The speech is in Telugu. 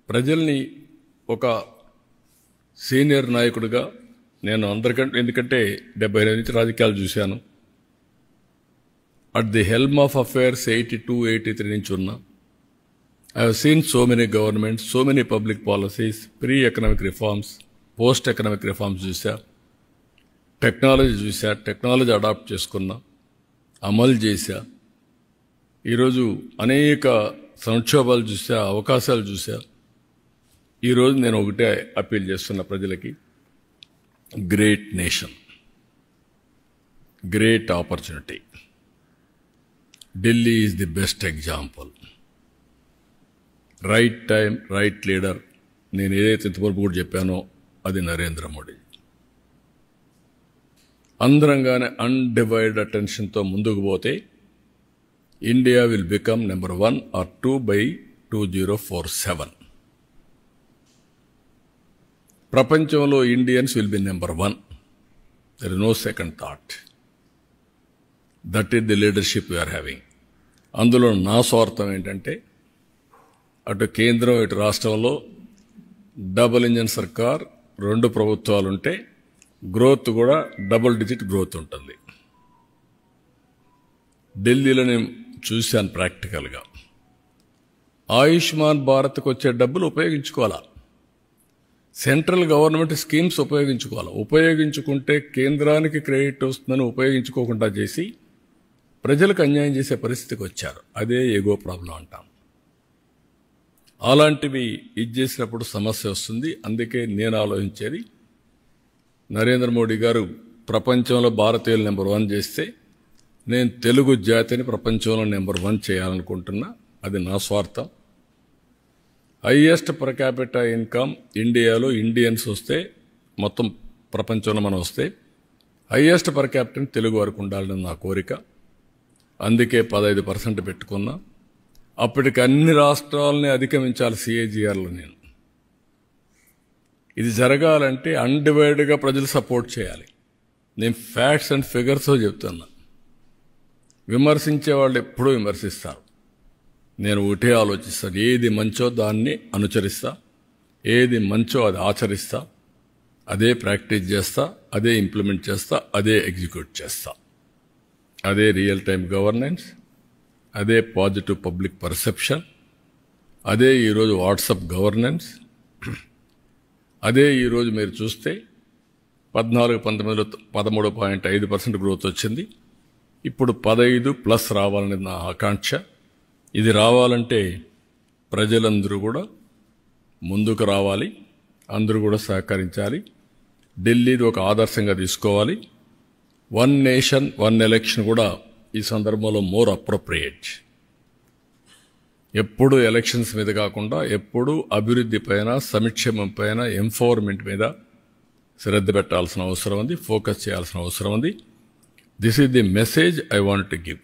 ప్రజల్ని ఒక సీనియర్ నాయకుడిగా నేను అందరికంటే ఎందుకంటే 75 నుంచి రాజకీయాలు చూశాను. At the helm of affairs 82, 83 నుంచి ఉన్నా. I have seen so many governments, so many public policies, pre-economic reforms, post-economic reforms చూసా, టెక్నాలజీ చూసా, టెక్నాలజీ అడాప్ట్ చేసుకున్నా, అమలు చేశా. ఈరోజు అనేక సంక్షోభాలు చూసా, అవకాశాలు చూసా. ఈరోజు నేను ఒకటే అప్పీల్ చేస్తున్న ప్రజలకి, great nation, great opportunity. Delhi is the best example. Right time, right leader. నేను ఏదైతే ఇంతవరకు కూడా చెప్పానో అది నరేంద్ర మోడీ. అందరంగానే అన్డివైడెడ్ అటెన్షన్తో ముందుకు పోతే India will become number 1 or 2 by 2047. ప్రపంచంలో Indians will be number 1. There is no second thought. That is the leadership we are having. అందులో నా స్వార్థం ఏంటంటే అటు కేంద్రం ఇటు రాష్ట్రంలో డబుల్ ఇంజన్ సర్కార్, 2 ప్రభుత్వాలుంటే గ్రోత్ కూడా డబుల్ డిజిట్ గ్రోత్ ఉంటుంది. ఢిల్లీలో నేను చూశాను ప్రాక్టికల్గా. ఆయుష్మాన్ భారత్కు వచ్చే డబ్బులు ఉపయోగించుకోవాలా, సెంట్రల్ గవర్నమెంట్ స్కీమ్స్ ఉపయోగించుకోవాలి. ఉపయోగించుకుంటే కేంద్రానికి క్రెడిట్ వస్తుందని ఉపయోగించుకోకుండా చేసి ప్రజలకు అన్యాయం చేసే పరిస్థితికి వచ్చారు. అదే ఎగో ప్రాబ్లం అంటాం. అలాంటివి ఇది చేసినప్పుడు సమస్య వస్తుంది. అందుకే నేను ఆలోచించేది, నరేంద్ర మోడీ గారు ప్రపంచంలో భారతీయులు నెంబర్ 1 చేస్తే నేను తెలుగు జాతిని ప్రపంచంలో నెంబర్ 1 చేయాలనుకుంటున్నా. అది నా స్వార్థం. హైయెస్ట్ పర్ క్యాపిటల్ ఇన్కమ్ ఇండియాలో ఇండియన్స్ వస్తే, మొత్తం ప్రపంచంలో మనం వస్తే హైయెస్ట్ పర్ క్యాపిటల్ తెలుగు వరకు ఉండాలని నా కోరిక. అందుకే 15% పెట్టుకున్నా. అప్పటికి అన్ని రాష్ట్రాలని అధిగమించాలి సిఏజీఆర్లో. నేను ఇది జరగాలంటే అన్డివైడెడ్గా ప్రజలు సపోర్ట్ చేయాలి. నేను ఫ్యాక్ట్స్ అండ్ ఫిగర్స్తో చెప్తున్నా. విమర్శించే వాళ్ళు ఎప్పుడూ విమర్శిస్తారు. నేను ఒకటే ఆలోచిస్తాను, ఏది మంచో దాన్ని అనుసరిస్తా, ఏది మంచో అది ఆచరిస్తా, అదే ప్రాక్టీస్ చేస్తా, అదే ఇంప్లిమెంట్ చేస్తా, అదే ఎగ్జిక్యూట్ చేస్తా. అదే రియల్ టైం గవర్నెన్స్, అదే పాజిటివ్ పబ్లిక్ పర్సెప్షన్, అదే ఈరోజు వాట్సాప్ గవర్నెన్స్. అదే ఈరోజు మీరు చూస్తే 14-19లో 13.5% గ్రోత్ వచ్చింది. ఇప్పుడు 15+ రావాలని నా ఆకాంక్ష. ఇది రావాలంటే ప్రజలందరూ కూడా ముందుకు రావాలి, అందరూ కూడా సహకరించాలి. ఢిల్లీది ఒక ఆదర్శంగా తీసుకోవాలి. 1 నేషన్ 1 ఎలక్షన్ కూడా ఈ సందర్భంలో మోర్ అప్రోప్రియేట్. ఎప్పుడు ఎలక్షన్స్ మీద కాకుండా ఎప్పుడు అభివృద్ధి పైన, సంక్షేమం పైన, ఎంపవర్మెంట్ మీద శ్రద్ధ పెట్టాల్సిన అవసరం ఉంది, ఫోకస్ చేయాల్సిన అవసరం ఉంది. This is the message I want to give.